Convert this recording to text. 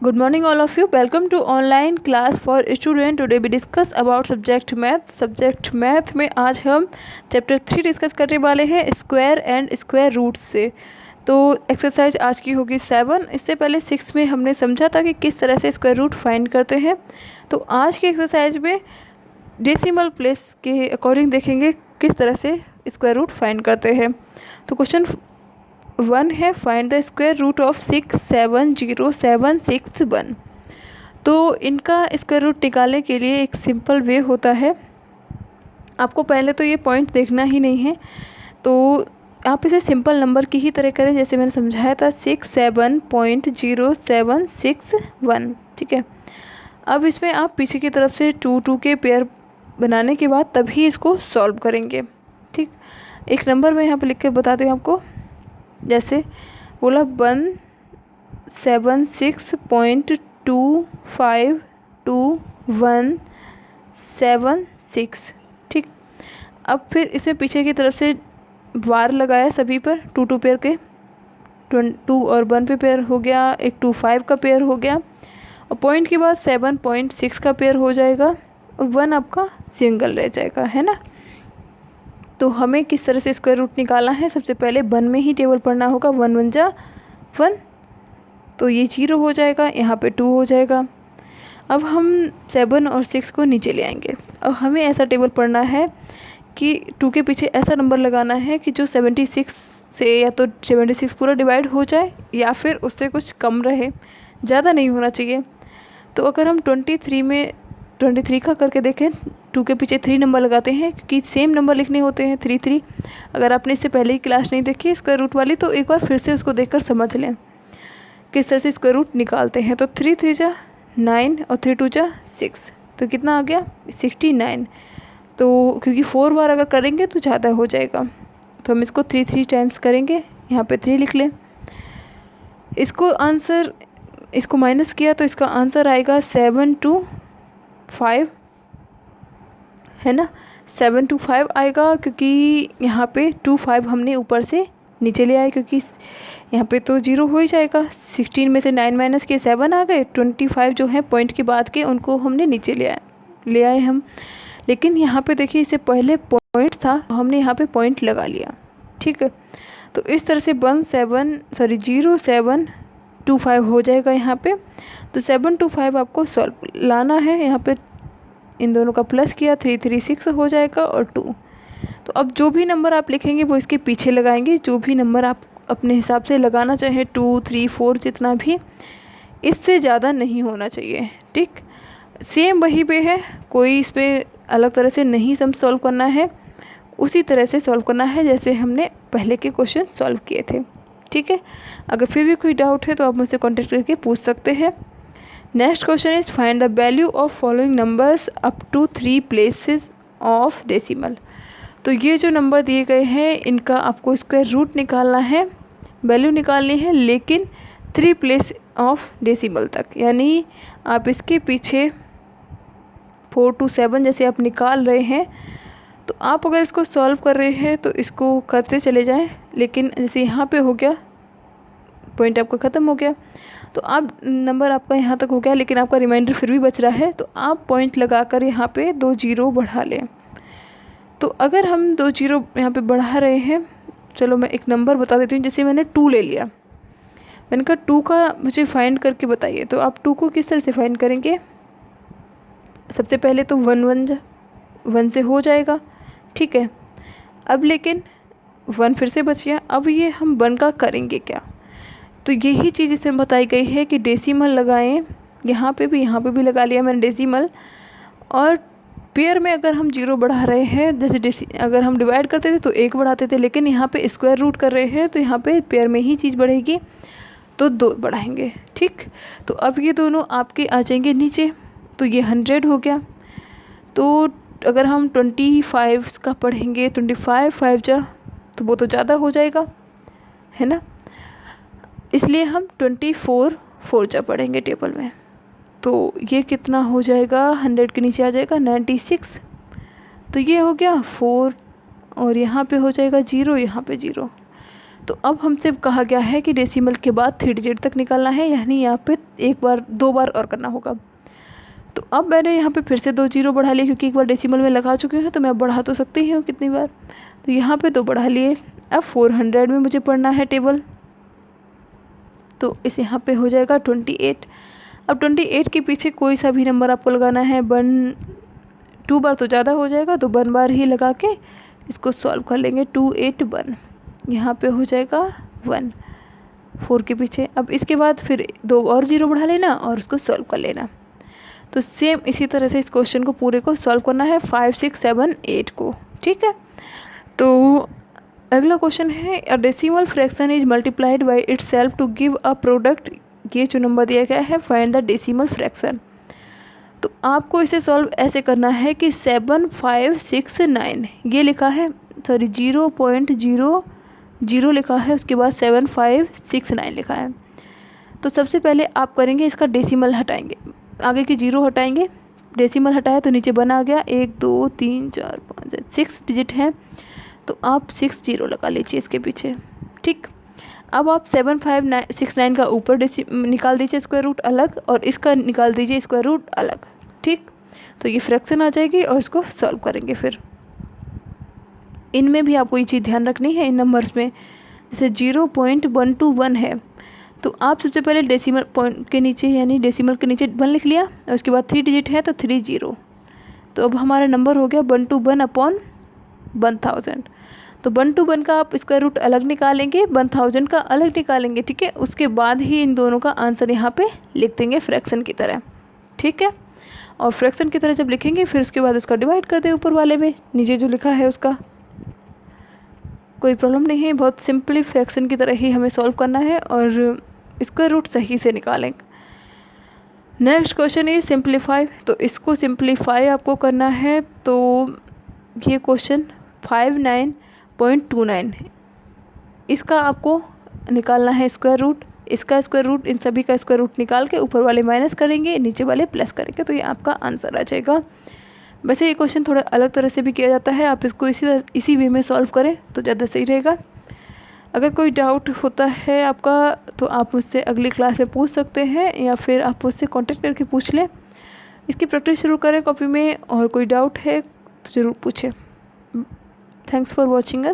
Good morning all of you. Welcome to online class for student. Today we discuss about subject math. Subject math में आज हम chapter 3 discuss करने वाले हैं square and square root से। तो exercise आज की होगी 7। इससे पहले 6 में हमने समझा था कि किस तरह से स्क्वायर रूट फाइंड करते हैं। तो आज की एक्सरसाइज में डेसिमल प्लेस के अकॉर्डिंग देखेंगे किस तरह से स्क्वायर रूट फाइंड करते हैं। तो क्वेश्चन 1 है, find the square root of 670,761। तो इनका स्क्वायर रूट निकालने के लिए एक सिंपल वे होता है। आपको पहले तो ये पॉइंट देखना ही नहीं है, तो आप इसे सिंपल नंबर की ही तरह करें जैसे मैंने समझाया था 67.0761। ठीक है। अब इसमें आप पीछे की तरफ से 2 के पेयर बनाने के बाद तभी इसको सॉल्व करेंगे। ठीक, एक नंबर मैं यहाँ पे लिख के बताती हूँ आपको। जैसे बोला 176.252176। ठीक, अब फिर इसमें पीछे की तरफ से वार लगाया सभी पर 2 पेयर के, 2 और 1 पे पेयर हो गया, एक 2 5 का पेयर हो गया और पॉइंट के बाद 7.6 का पेयर हो जाएगा और 1 आपका सिंगल रह जाएगा, है ना। तो हमें किस तरह से स्क्वायर रूट निकालना है, सबसे पहले 1 में ही टेबल पढ़ना होगा। 1 1 जा 1, तो ये 0 हो जाएगा, यहाँ पे 2 हो जाएगा। अब हम 7 और 6 को नीचे ले आएंगे। अब हमें ऐसा टेबल पढ़ना है कि 2 के पीछे ऐसा नंबर लगाना है कि जो 76 से या तो 76 पूरा डिवाइड हो जाए या फिर उससे कुछ कम रहे, ज़्यादा नहीं होना चाहिए। तो अगर हम 23 का करके देखें, 2 के पीछे 3 नंबर लगाते हैं क्योंकि सेम नंबर लिखने होते हैं 3 3। अगर आपने इससे पहले ही क्लास नहीं देखी स्क्वायर रूट वाली तो एक बार फिर से उसको देखकर समझ लें किस तरह से स्क्वायर रूट निकालते हैं। तो 3 3 जा 9 और 3 2 जा 6, तो कितना आ गया 69। तो क्योंकि 4 बार अगर करेंगे तो ज़्यादा हो जाएगा, तो हम इसको 3 3 टाइम्स करेंगे। यहाँ पे 3 लिख लें। इसको माइनस किया तो इसका आंसर आएगा 725, है ना। 725 आएगा क्योंकि यहाँ पे 25 हमने ऊपर से नीचे ले आए, क्योंकि यहाँ पे तो 0 हो ही जाएगा। 16 में से 9 माइनस किए 7 आ गए। 25 जो है पॉइंट के बाद के उनको हमने नीचे ले आए हम। लेकिन यहाँ पे देखिए इससे पहले पॉइंट था, तो हमने यहाँ पे पॉइंट लगा लिया। ठीक है, तो इस तरह से 0725 हो जाएगा यहाँ पे। तो 725 आपको सॉल्व लाना है। यहाँ पे इन दोनों का प्लस किया 336 हो जाएगा और 2। तो अब जो भी नंबर आप लिखेंगे वो इसके पीछे लगाएंगे। जो भी नंबर आप अपने हिसाब से लगाना चाहें, 2 3 4 जितना भी, इससे ज़्यादा नहीं होना चाहिए। ठीक, सेम वही पे है, कोई इस पर अलग तरह से नहीं सम सॉल्व करना है, उसी तरह से सॉल्व करना है जैसे हमने पहले के क्वेश्चन सॉल्व किए थे। ठीक है, अगर फिर भी कोई डाउट है तो आप मुझसे कॉन्टेक्ट करके पूछ सकते हैं। Next question is find the value of following numbers up to 3 places of decimal. तो ये जो नंबर दिए गए हैं इनका आपको स्क्वायर रूट निकालना है, वैल्यू निकालनी है, लेकिन 3 प्लेस ऑफ डेसिमल तक। यानी आप इसके पीछे 4 to 7 जैसे आप निकाल रहे हैं, तो आप अगर इसको सॉल्व कर रहे हैं तो इसको करते चले जाएं। लेकिन जैसे यहाँ पे हो गया, पॉइंट आपका ख़त्म हो गया, तो आप नंबर आपका यहाँ तक हो गया, लेकिन आपका रिमाइंडर फिर भी बच रहा है, तो आप पॉइंट लगाकर यहाँ पे 2 0 बढ़ा लें। तो अगर हम 2 0 यहाँ पे बढ़ा रहे हैं, चलो मैं एक नंबर बता देती हूँ। जैसे मैंने 2 ले लिया, मैंने कहा 2 का मुझे फाइंड करके बताइए। तो आप 2 को किस तरह से फाइंड करेंगे, सबसे पहले तो 1 से हो जाएगा। ठीक है, अब लेकिन 1 फिर से बच गया। अब ये हम 1 का करेंगे क्या, तो यही चीज़ इसमें बताई गई है कि डेसिमल लगाएं। यहाँ पे भी लगा लिया मैंने डेसिमल, और पेयर में अगर हम 0 बढ़ा रहे हैं, जैसे अगर हम डिवाइड करते थे तो 1 बढ़ाते थे, लेकिन यहाँ पे स्क्वायर रूट कर रहे हैं तो यहाँ पे पेयर में ही चीज़ बढ़ेगी, तो 2 बढ़ाएंगे। ठीक, तो अब ये दोनों आपके आ जाएंगे नीचे, तो ये 100 हो गया। तो अगर हम 25 का पढ़ेंगे, 25 5 जा, तो वो तो ज़्यादा हो जाएगा, है ना। इसलिए हम 24 4 जा पढ़ेंगे टेबल में। तो ये कितना हो जाएगा, 100 के नीचे आ जाएगा 96। तो ये हो गया 4 और यहाँ पे हो जाएगा 0, यहाँ पे 0। तो अब हमसे कहा गया है कि डेसिमल के बाद 3 डिजिट तक निकालना है, यानी यहाँ पे 2 बार और करना होगा। तो अब मैंने यहाँ पे फिर से 2 जीरो बढ़ा लिए, क्योंकि एक बार डेसिमल में लगा चुके हैं तो मैं बढ़ा तो सकती हूँ कितनी बार। तो यहाँ पे 2 बढ़ा लिए। अब 400 में मुझे पढ़ना है टेबल, तो इस यहाँ पे हो जाएगा 28। अब 28 के पीछे कोई सा भी नंबर आपको लगाना है। 2 बार तो ज़्यादा हो जाएगा, तो 1 बार ही लगा के इसको सॉल्व कर लेंगे। 281 यहाँ पे हो जाएगा 1 4 के पीछे। अब इसके बाद फिर 2 और जीरो बढ़ा लेना और उसको सॉल्व कर लेना। तो सेम इसी तरह से इस क्वेश्चन को पूरे को सॉल्व करना है 5 6 7 8 को। ठीक है, तो अगला क्वेश्चन है a decimal fraction is multiplied by itself to give a product. ये जो नंबर दिया गया है, फाइंड द डेसिमल फ्रैक्शन। तो आपको इसे सॉल्व ऐसे करना है कि 7569 ये लिखा है, सॉरी 0.00 लिखा है, उसके बाद 7569 लिखा है। तो सबसे पहले आप करेंगे इसका डेसिमल हटाएंगे, आगे की 0 हटाएंगे, डेसिमल हटाया तो नीचे बना आ गया 1 2 3 4 5 6 डिजिट हैं, तो आप 6 जीरो लगा लीजिए इसके पीछे। ठीक, अब आप 7569 का ऊपर निकाल दीजिए स्क्वायर रूट अलग, और इसका निकाल दीजिए स्क्वायर रूट अलग। ठीक, तो ये फ्रैक्शन आ जाएगी और इसको सॉल्व करेंगे। फिर इनमें भी आपको ये चीज़ ध्यान रखनी है, इन नंबर्स में जैसे 0.121 है, तो आप सबसे पहले डेसिमल पॉइंट के नीचे यानी डेसिमल के नीचे 1 लिख लिया, और उसके बाद 3 डिजिट है तो 3 जीरो। तो अब हमारा नंबर हो गया 121/1000। तो 121 का आप स्क्वायर रूट अलग निकालेंगे, 1000 का अलग निकालेंगे। ठीक है, उसके बाद ही इन दोनों का आंसर यहाँ पे लिख देंगे फ्रैक्शन की तरह। ठीक है, और फ्रैक्शन की तरह जब लिखेंगे फिर उसके बाद उसका डिवाइड कर दें ऊपर वाले में, नीचे जो लिखा है उसका। कोई प्रॉब्लम नहीं है, बहुत सिंपली फ्रैक्शन की तरह ही हमें सॉल्व करना है और स्क्वायर रूट सही से निकालें। Next question is simplify. तो इसको सिंप्लीफाई आपको करना है, तो ये क्वेश्चन 59.29 इसका आपको निकालना है स्क्वायर रूट, इसका स्क्वायर रूट, इन सभी का स्क्वायर रूट निकाल के ऊपर वाले माइनस करेंगे, नीचे वाले प्लस करेंगे, तो ये आपका आंसर आ जाएगा। वैसे ये क्वेश्चन थोड़ा अलग तरह से भी किया जाता है, आप इसको इसी वे में सॉल्व करें तो ज़्यादा सही रहेगा। अगर कोई डाउट होता है आपका तो आप मुझसे अगली क्लास में पूछ सकते हैं, या फिर आप मुझसे कांटेक्ट करके पूछ लें। इसकी प्रैक्टिस शुरू करें कॉपी में, और कोई डाउट है तो ज़रूर पूछें। Thanks for watching us.